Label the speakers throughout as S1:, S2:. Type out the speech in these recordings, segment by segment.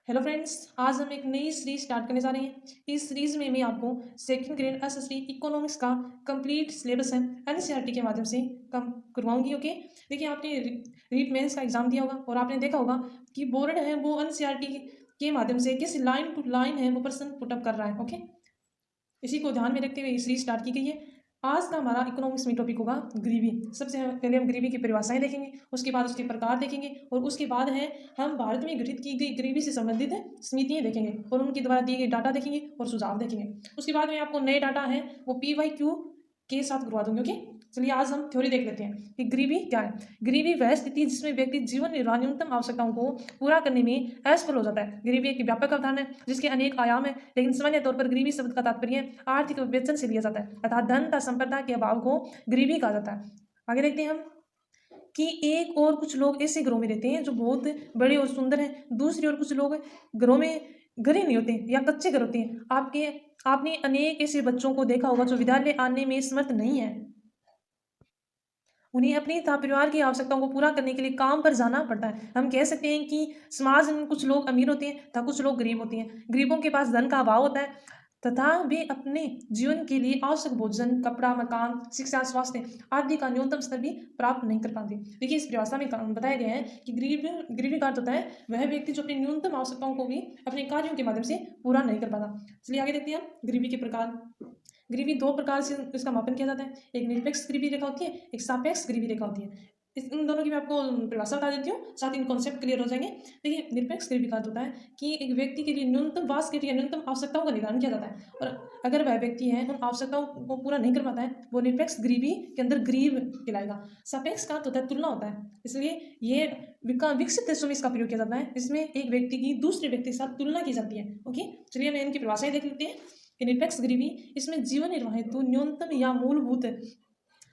S1: Hello friends, आज हम एक नई सीरीज स्टार्ट करने जा रहे हैं। इस सीरीज में मैं आपको सेकंड ग्रेड एसएसटी इकोनॉमिक्स का कंप्लीट सिलेबस है एनसीईआरटी के माध्यम से कम करवाऊंगी। ओके, देखिए आपने रीट मेंस का एग्जाम दिया होगा और आपने देखा होगा कि बोर्ड है वो एनसीईआरटी के माध्यम से किस लाइन टू लाइन है वो प्रश्न पुटअप कर रहा है। ओके, इसी को ध्यान में रखते हुए सीरीज स्टार्ट की गई है। आज का हमारा इकोनॉमिक्स में टॉपिक होगा गरीबी। सबसे पहले हम गरीबी की परिभाषाएं देखेंगे, उसके बाद उसके प्रकार देखेंगे और उसके बाद है हम भारत में गठित की गई गरीबी से संबंधित समितियां देखेंगे और उनके द्वारा दिए गए डाटा देखेंगे और सुझाव देखेंगे। उसके बाद में आपको नए डाटा है वो PYQ के साथ करवा दूंगी। ओके, चलिए आज हम थ्योरी देख लेते हैं कि गरीबी क्या है। गरीबी वह स्थिति जिसमें व्यक्ति जीवन निर्वाह न्यूनतम आवश्यकताओं को पूरा करने में असफल हो जाता है। गरीबी एक व्यापक अवधारणा है जिसके अनेक आयाम है, लेकिन सामान्य तौर पर गरीबी शब्द का तात्पर्य आर्थिक विवेचन से लिया जाता है, अर्थात धन तथा संपदा के अभाव को गरीबी कहा जाता है। आगे देखते हैं हम कि एक और कुछ लोग ऐसे घरों में रहते हैं जो बहुत बड़े और सुंदर हैं, दूसरी ओर कुछ लोग घरों में घर ही नहीं होते या कच्चे घर होते हैं। आपने अनेक ऐसे बच्चों को देखा होगा जो विद्यालय आने में समर्थ नहीं है। उन्हें अपनी तथा परिवार की आवश्यकताओं को पूरा करने के लिए काम पर जाना पड़ता है। हम कह सकते हैं कि समाज में कुछ लोग अमीर होते हैं तथा कुछ लोग गरीब होते हैं। गरीबों के पास धन का अभाव होता है तथा वे अपने जीवन के लिए आवश्यक भोजन, कपड़ा, मकान, शिक्षा, स्वास्थ्य आदि का न्यूनतम स्तर भी प्राप्त नहीं कर पाते। देखिए इस परिभाषा में बताया गया है कि गरीबी का अर्थ होता है वह व्यक्ति जो अपनी न्यूनतम आवश्यकताओं को भी अपने कार्यों के माध्यम से पूरा नहीं कर पाता। चलिए आगे देखते हैं हम गरीबी के प्रकार। गरीबी दो प्रकार से इसका मापन किया जाता है, एक निरपेक्ष गरीबी रेखा होती है, एक सापेक्ष गरीबी रेखा होती है। इन दोनों की मैं आपको परिभाषा बता देती हूँ, साथ ही इन कॉन्सेप्ट क्लियर हो जाएंगे। देखिए निरपेक्ष गरीबी का अर्थ होता है कि एक व्यक्ति के लिए न्यूनतम वास्तविक या न्यूनतम आवश्यकताओं का निर्धारण किया जाता है और अगर वह व्यक्ति है उन आवश्यकताओं को पूरा नहीं कर पाता है वो निरपेक्ष गरीबी के अंदर गरीब कहलाएगा। सापेक्ष का अर्थ होता है तुलना होता है, इसलिए ये विकसित देशों में इसका प्रयोग किया जाता है। इसमें एक व्यक्ति की दूसरे व्यक्ति के साथ तुलना की जाती है। ओके, चलिए हमें इनकी परिभाषाएं देख लेते हैं कि निरपेक्ष गरीबी इसमें जीवन निर्वाह हेतु न्यूनतम या मूलभूत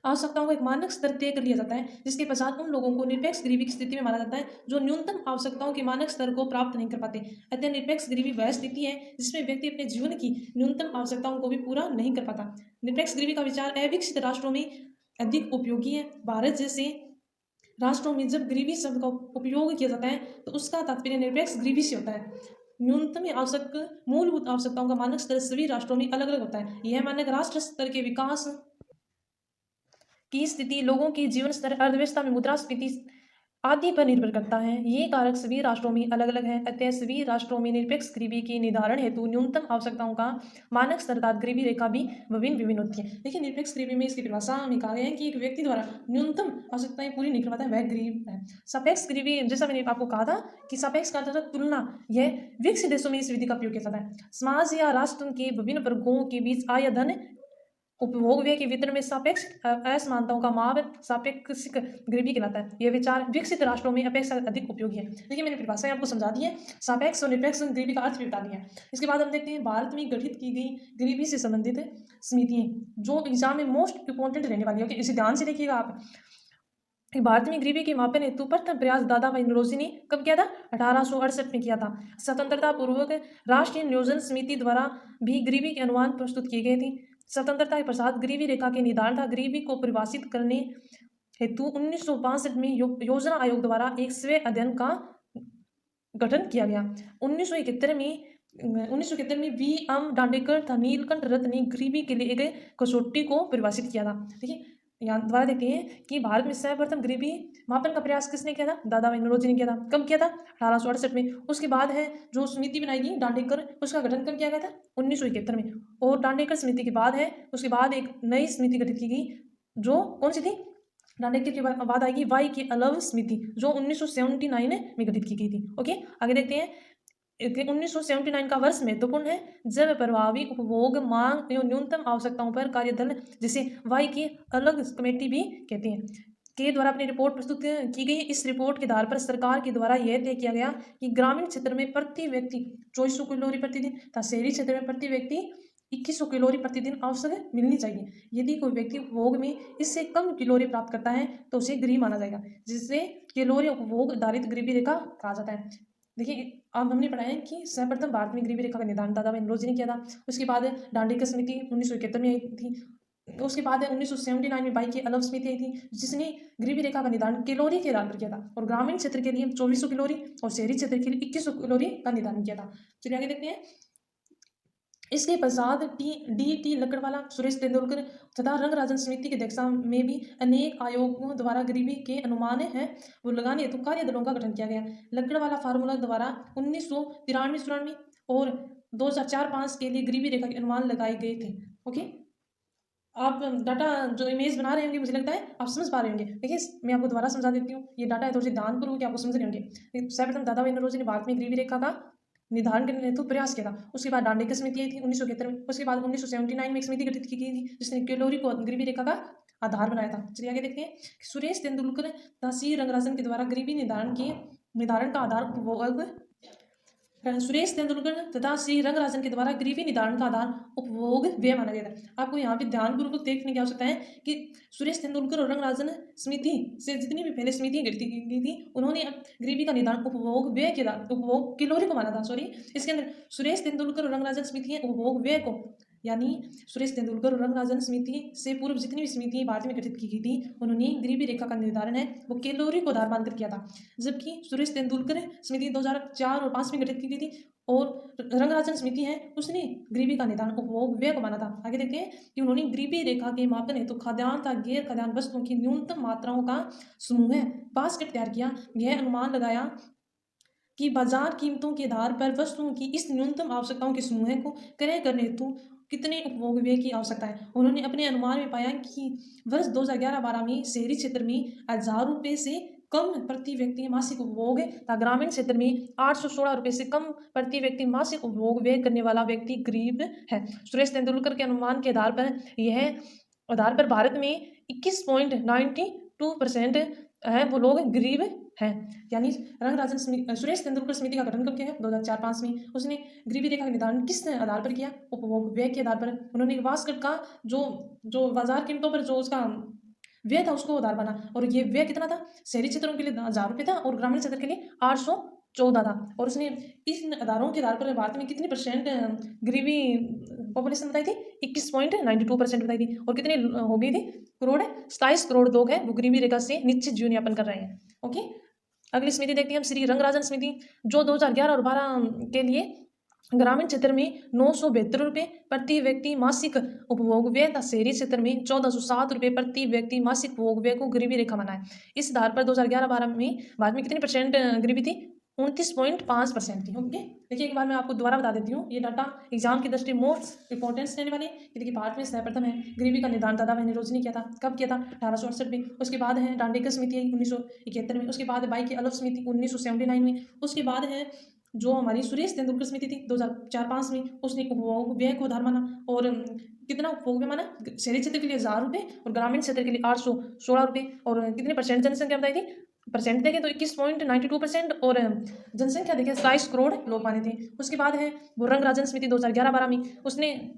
S1: आवश्यकताओं का एक मानक स्तर तय कर लिया जाता है, जिसके पश्चात उन लोगों को निरपेक्ष गरीबी की स्थिति में माना जाता है जो न्यूनतम आवश्यकताओं के मानक स्तर को प्राप्त नहीं कर पाते। अतः निरपेक्ष गरीबी वह स्थिति है जिसमें व्यक्ति अपने जीवन की न्यूनतम आवश्यकताओं को भी पूरा नहीं कर पाता। निरपेक्ष गरीबी का विचार अविकसित राष्ट्रों में अधिक उपयोगी है। भारत जैसे राष्ट्रों में जब गरीबी शब्द का उपयोग किया जाता है तो उसका तात्पर्य निरपेक्ष गरीबी से होता है। न्यूनतम मूलभूत आवश्यकताओं का मानक स्तर सभी राष्ट्रों में अलग अलग होता है। यह मानक राष्ट्र स्तर के विकास की स्थिति, लोगों के जीवन स्तर, अर्थव्यवस्था में मुद्रास्फीति आदि पर निर्भर करता है। ये कारक सभी राष्ट्रों में अलग अलग है, अतः सभी राष्ट्रों में निरपेक्ष गरीबी के निर्धारण हेतु न्यूनतम आवश्यकताओं का मानक स्तर अर्थात गरीबी रेखा भी विभिन्न होती है। देखिए निरपेक्ष गरीबी में इसकी परिभाषा में कहा गया है कि एक व्यक्ति द्वारा न्यूनतम आवश्यकताएं पूरी नहीं कर पाता है वह गरीब है। सापेक्ष गरीबी जैसा मैंने आपको कहा था कि सापेक्ष का अर्थ तुलना, यह विकसित देशों में इस विधि का उपयोग किया जाता है। समाज या राष्ट्र के विभिन्न वर्गों के बीच आय या धन उपभोग व्यय के वितरण में सापेक्ष असमानताओं का माप सापेक्षिक गरीबी कहलाता है। यह विचार विकसित राष्ट्रों में अपेक्षा अधिक उपयोगी है। देखिए मैंने परिभाषा आपको समझा दी है, सापेक्ष और निरपेक्ष गरीबी का अर्थ भी बता दिया है। इसके बाद हम देखते हैं भारत में गठित की गई गरीबी से संबंधित समितियां जो एग्जाम में मोस्ट इंपॉर्टेंट रहने वाली है। ओके, इसे ध्यान से देखिएगा आप। भारत में गरीबी के मापन हेतु प्रथम प्रयास दादा भाई नौरोजी ने कब किया था? 1868 में किया था। स्वतंत्रता पूर्वक राष्ट्रीय नियोजन समिति द्वारा भी गरीबी के अनुमान प्रस्तुत किए गए थे। स्वतंत्रता के पश्चात गरीबी रेखा के निर्धारण था। गरीबी को परिभाषित करने हेतु 1962 में योजना आयोग द्वारा एक स्वयं अध्ययन का गठन किया गया। 1971 में V.M. डांडेकर तथा नीलकंठ रत्न ने गरीबी के लिए एक कसौटी को परिभाषित किया था। देखिए यहाँ दोबारा देखते हैं कि भारत में सर्वप्रथम गरीबी मापन का प्रयास किसने किया था? दादा भाई नौरोजी ने किया था। कब किया था? 1868 में। उसके बाद है जो समिति बनाई गई डांडेकर, उसका गठन कब किया गया था? 1971 में। और डांडेकर समिति के बाद है उसके बाद एक नई समिति गठित की गई जो कौन सी थी? डांडेकर के बाद आएगी वाई की अलव समिति जो 1979 में गठित की गई थी। ओके, आगे देखते हैं 1979 का वर्ष महत्वपूर्ण है जब प्रभावी उपभोग, मांग एवं न्यूनतम आवश्यकताओं पर कार्यदल, जिसे वाई की अलग कमेटी भी कहते हैं, के द्वारा अपनी रिपोर्ट प्रस्तुत की गई। इस रिपोर्ट के आधार पर सरकार के द्वारा यह तय किया गया कि ग्रामीण क्षेत्र में प्रति व्यक्ति 2400 कैलोरी प्रतिदिन तथा शहरी क्षेत्र में प्रति व्यक्ति 2100 कैलोरी प्रतिदिन आवश्यक मिलनी चाहिए। यदि कोई व्यक्ति उपभोग में इससे कम कैलोरी प्राप्त करता है तो उसे गरीब माना जाएगा, जिससे कैलोरी उपभोग आधारित गरीबी रेखा कहा जाता है। देखिए अब हमने पढ़ा है कि सर्वप्रथम भारत में गरीबी रेखा का निर्धारण दादा भाई नौरोजी ने किया था। उसके बाद डांडेकर समिति 1971 में आई थी। उसके बाद है 1979 में बाई की अलव समिति आई थी, जिसने गरीबी रेखा का निर्धारण कैलोरी के आधार पर किया था, और ग्रामीण क्षेत्र के लिए 2400 कैलोरी और शहरी क्षेत्र के लिए 2100 कैलोरी का निर्धारण किया था। चलिए आगे देखते हैं। इसके पश्चात टी लकड़वाला, सुरेश तेंदुलकर तथा रंगराजन समिति की अध्यक्षता में भी अनेक आयोगों द्वारा गरीबी के अनुमान हैं वो लगाने हेतु कार्य दलों का गठन किया गया। लकड़वाला फार्मूला द्वारा 1993-94 और 2004-5 के लिए गरीबी रेखा के अनुमान लगाए गए थे। ओके, आप डाटा जो इमेज बना रहे होंगे, मुझे लगता है आप समझ पा रहे होंगे। देखिए, मैं आपको दोबारा समझा देती हूँ, ये डाटा है, थोड़ी सी ध्यानपूर्वक कि आपको समझ रहे होंगे। सर्वप्रथम दादा भाई नौरोजी ने भारत में गरीबी रेखा का निर्धारण करने हेतु प्रयास किया था। उसके बाद डांडिका समिति आई थी 1971 में। उसके बाद 1979 में एक समिति गठित की गई थी जिसने कैलोरी को गरीबी रेखा का आधार बनाया था। चलिए आगे देखते हैं। सुरेश तेंदुलकर तथा सी रंगराजन के द्वारा गरीबी निर्धारण का आधार उपभोग सुरेश तेंदुलकर तथा श्री रंगराजन के द्वारा गरीबी निर्धारण का आधार उपभोग व्यय माना गया था। आपको यहाँ पे ध्यानपूर्वक देखने की आवश्यकता है कि सुरेश तेंदुलकर और रंगराजन समिति से जितनी भी पहले समितियां गठित की गई थी, उन्होंने गरीबी का निर्धारण उपभोग व्यय के उपभोग कैलोरी को माना था। सॉरी, इसके अंदर सुरेश तेंदुलकर और रंगराजन समिति उपभोग व्यय को, यानी सुरेश तेंदुलकर और रंगराजन समिति से पूर्व जितनी भी समितियां भारत में गठित की गई थी, उन्होंने गरीबी रेखा का निर्धारण है वो कैलोरी को आधार मानकर किया था। जबकि सुरेश तेंदुलकर समिति 2004 और 5 में गठित की गई थी, और रंगराजन समिति है उसने गरीबी का निर्धारण उपभोग व्यय को माना था। आगे देखते हैं कि उन्होंने गरीबी रेखा के मापन हेतु खाद्यान्न तथा गैर खाद्यान्न वस्तुओं की न्यूनतम मात्राओं का समूह है बास्केट तैयार किया। यह अनुमान लगाया कि बाजार कीमतों के आधार पर वस्तुओं की इस न्यूनतम आवश्यकताओं के समूह को क्रय करने हेतु कितने उपभोग व्यय की आवश्यकता है। उन्होंने अपने अनुमान में पाया कि वर्ष 2011-12 में शहरी क्षेत्र में 1000 रुपये से कम प्रति व्यक्ति मासिक उपभोग तथा ग्रामीण क्षेत्र में 816 रुपये से कम प्रति व्यक्ति मासिक उपभोग व्यय करने वाला व्यक्ति गरीब है। सुरेश तेंदुलकर के अनुमान के आधार पर भारत में 21.92% है वो लोग गरीब हैं। यानी रंगराजन सुरेश तेंदुलकर समिति का गठन कब किया है? 2004-5 में। उसने गरीबी रेखा का निर्धारण किस आधार पर किया? उपभोग व्यय के आधार पर। उन्होंने बास्केट का जो बाजार कीमतों पर जो उसका व्यय था उसको आधार बना, और ये व्यय कितना था? शहरी क्षेत्रों के लिए 1000 रुपये था और ग्रामीण क्षेत्र के लिए 814 था। और उसने इन आधारों के आधार पर भारत में कितनी परसेंट गरीबी पॉपुलेशन बताई थी? 21.92% बताई थी। और कितने हो गई थी? करोड़ 27 करोड़ लोग हैं वो गरीबी रेखा से निश्चित जीवन यापन कर रहे हैं। ओके, अगली समिति देखते हैं हम, श्री रंगराजन समिति, जो 2011 और 12 के लिए ग्रामीण क्षेत्र में 972 रुपये प्रति व्यक्ति मासिक उपभोग व्यय तथा शहरी क्षेत्र में 1407 रुपये प्रति व्यक्ति मासिक उपभोग व्यय को गरीबी रेखा माना है। इस आधार पर 2011-12 में भारत में कितनी परसेंट गरीबी थी? 29.5% थी। ओके, देखिए एक बार मैं आपको दोबारा बता देती हूँ, ये डाटा एग्जाम की दृष्टि मोस्ट इंपॉर्टेंस देने वाले। देखिए भारत में सर्वप्रथम है गरीबी का निर्धारण दादा भाई नौरोजी ने किया था। कब किया था? 1868 में। उसके बाद है डांडिका समिति आई 1971 में। उसके बाद बाई की अलव समिति 1979 में। उसके बाद है जो हमारी सुरेश तेंदुलकर समिति थी 2004-5 में, उसने उपभोग व्यय को आधार माना। और कितना उपभोग व्यय माना? शहरी क्षेत्र के लिए 1000 रुपये और ग्रामीण क्षेत्र के लिए 816 रुपये। और कितने परसेंट जनसंख्या बताई थी? परसेंट देखें तो 21.92% और जनसंख्या देखें 27 करोड़ लोग माने थे। उसके बाद है वो रंगराजन समिति 2011-12 में, उसने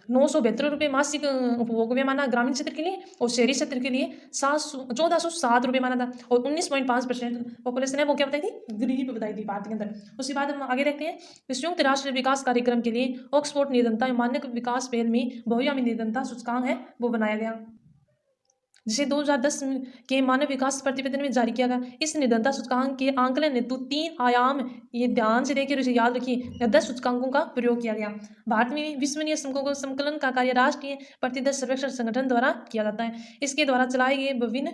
S1: 972 रुपये मासिक उपभोग व्यय माना ग्रामीण क्षेत्र के लिए, और शहरी क्षेत्र के लिए 1407 रुपये माना था। और 19.5% पॉपुलेशन है वो क्या बताई थी? गरीब बताई थी भारत के अंदर। उसके बाद हम आगे देखते हैं, संयुक्त राष्ट्र विकास कार्यक्रम के लिए ऑक्सफोर्ड निर्धनता मानक विकास पहल में बहुआयामी निर्धनता सूचकांक है वो बनाया गया, जिसे 2010 के मानव विकास प्रतिवेदन में जारी किया गया। इस निर्धनता सूचकांक के आंकलन हेतु 3 आयाम, ये ध्यान से देखिए और इसे याद रखिए, 10 सूचकांकों का प्रयोग किया गया। भारत में विश्वसनीय संकलन का कार्य राष्ट्रीय प्रतिदश सर्वेक्षण संगठन द्वारा किया जाता है। इसके द्वारा चलाए गए विभिन्न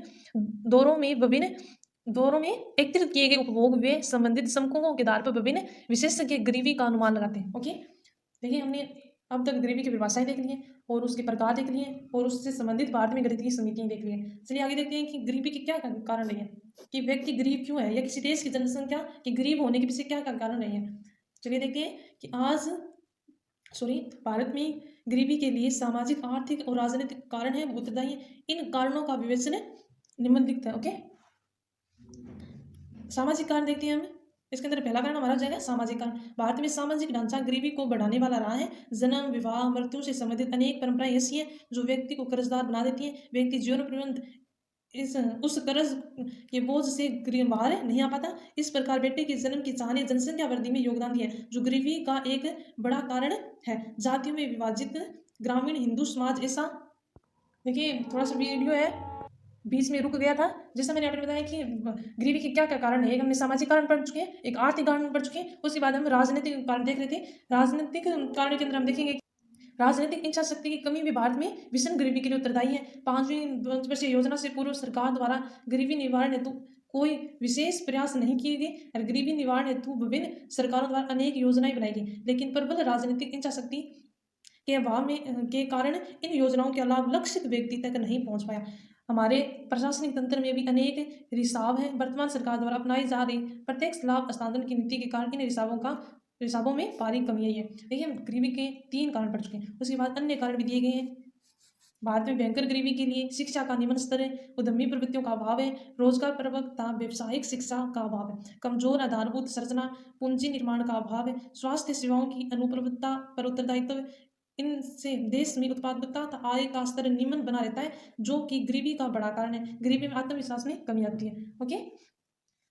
S1: दौरों में एकत्रित किए गए उपभोग व्यय संबंधित समकों के आधार पर विभिन्न विशेषज्ञ गरीबी का अनुमान लगाते हैं। ओके, देखिए हमने अब तक गरीबी की परिभाषाएं देख ली हैं और उसके प्रकार देख लिए और उससे संबंधित भारत में गरीबी की समितियां देख ली हैं। चलिए आगे देखते हैं कि गरीबी के क्या कारण रही है, कि व्यक्ति गरीब क्यों है, या किसी देश की जनसंख्या के गरीब होने के पीछे क्या कारण रही है। चलिए देखते हैं कि भारत में गरीबी के लिए सामाजिक, आर्थिक और राजनीतिक कारण है वो उत्तरदायी है। इन कारणों का विवेचन निम्नलिखित है। ओके, सामाजिक कारण देखते हैं हम। इसके अंदर पहला कारण हमारा हो जाएगा सामाजिक कारण। भारत में सामाजिक ढांचा गरीबी को बढ़ाने वाला रहा है। जन्म, विवाह, मृत्यु से संबंधित अनेक परंपराएं ऐसी हैं जो व्यक्ति को कर्जदार बना देती हैं। व्यक्ति जीवन पर्यंत उस कर्ज के बोझ से बाहर नहीं आ पाता। इस प्रकार बेटे के जन्म की चाह ने जनसंख्या वृद्धि में योगदान दिया, जो गरीबी का एक बड़ा कारण है। जातियों में विभाजित ग्रामीण हिंदू समाज ऐसा, देखिए थोड़ा सा वीडियो है बीच में रुक गया था। जैसा मैंने आपने बताया कि गरीबी के क्या क्या कारण है, एक हमने सामाजिक कारण पढ़ चुके हैं, एक आर्थिक कारण पढ़ चुके हैं, उसके बाद हम राजनीतिक कारण देख रहे थे। राजनीतिक कारण के अंदर हम देखेंगे कि राजनीतिक इच्छा शक्ति की कमी भी भारत में भीषण गरीबी के लिए उत्तरदायी है। 5वीं पंचवर्षीय योजना से पूर्व सरकार द्वारा गरीबी निवारण हेतु कोई विशेष प्रयास नहीं किए गए और गरीबी निवारण हेतु विभिन्न सरकारों द्वारा अनेक योजनाएं बनाई गई, लेकिन प्रबल राजनीतिक इच्छा शक्ति के अभाव में के कारण इन योजनाओं का लाभ लक्षित व्यक्ति तक नहीं पहुंच पाया। हमारे प्रशासनिक तंत्र में भी अनेक रिसाव हैं। वर्तमान सरकार द्वारा अपनाई जा रही प्रत्यक्ष लाभ हस्तांतरण की नीति के कारण इन रिसावों में भारी कमी आई है। देखिए हम गरीबी के 3 कारण पढ़ चुके हैं, उसके बाद अन्य कारण भी दिए गए हैं। भारत में भयंकर गरीबी के लिए शिक्षा का निम्न स्तर है, उद्यमी प्रवृत्तियों का अभाव है, रोजगार परक तथा व्यवसायिक शिक्षा का अभाव है, कमजोर आधारभूत संरचना, पूंजी निर्माण का अभाव है, स्वास्थ्य सेवाओं की अनुपलब्धता पर उत्तरदायित्व। इनसे देश में उत्पादकता तथा आय का स्तर निम्न बना रहता है, जो कि गरीबी का बड़ा कारण है। गरीबी में आत्मविश्वास में कमी आती है। ओके,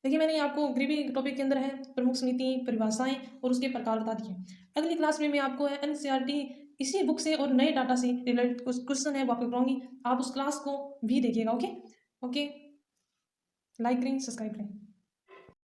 S1: देखिए मैंने आपको गरीबी टॉपिक के अंदर है प्रमुख समिति, परिभाषाएं और उसके प्रकार बता दिए। अगली क्लास में मैं आपको है एनसीईआरटी इसी बुक से और नए डाटा से रिलेटेड कुछ क्वेश्चन है वो आपको कराऊंगी, आप उस क्लास को भी देखिएगा। ओके ओके, लाइक करें, सब्सक्राइब करें।